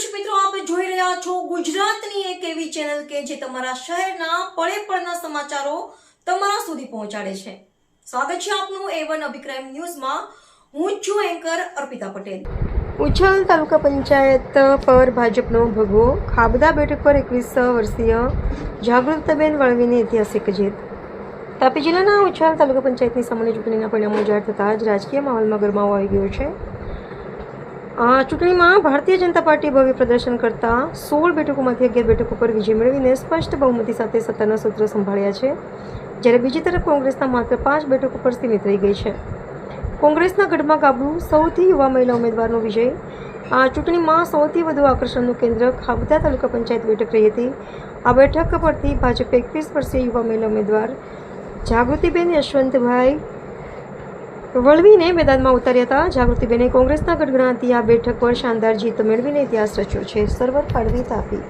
દર્શક મિત્રો, આપ જોઈ રહ્યા છો ગુજરાતની એક એવી ચેનલ કે જે તમારા શહેરના પળે પળના સમાચારો તમારા સુધી પહોંચાડે છે. સ્વાગત છે આપનું A1 અભિક્રાઇમ ન્યૂઝમાં. હું છું એન્કર અર્પિતા પટેલ. ઉછલ તાલુકા પંચાયત પર ભાજપનો ભગવો. ખાબદા બેઠક પર 21 વર્ષીય જાગૃતબેન વળવીની ઐતિહાસિક જીત. તાપી જિલ્લાના ઉછલ તાલુકા પંચાયતની સામાન્ય ચૂંટણીના પરિણામો જાહેર થતાં જ રાજકીય માહોલમાં ગરમાવો આવી ગયો છે. ચૂંટણીમાં ભારતીય જનતા પાર્ટીએ ભવ્ય પ્રદર્શન કરતા 16 બેઠકોમાંથી 11 બેઠકો પર વિજય મેળવીને સ્પષ્ટ બહુમતી સાથે સત્તાના સૂત્રો સંભાળ્યા છે, જ્યારે બીજી તરફ કોંગ્રેસના માત્ર 5 બેઠકો પર સીમિત રહી ગઈ છે. કોંગ્રેસના ગઢમાં કાબુ સૌથી યુવા મહિલા ઉમેદવારનો વિજય. આ ચૂંટણીમાં સૌથી વધુ આકર્ષણનું કેન્દ્ર ખાબદા તાલુકા પંચાયત બેઠક રહી હતી. આ બેઠક પરથી ભાજપે 21 વર્ષીય યુવા મહિલા ઉમેદવાર જાગૃતિબેન યશવંતભાઈ વળવીને મેદાનમાં ઉતાર્યા હતા. જાગૃતિબેને કોંગ્રેસના ગઢ ગણાતી આ બેઠક પર શાનદાર જીત મેળવીને ઇતિહાસ રચ્યો છે. સર્વર પાડવી, તાપી.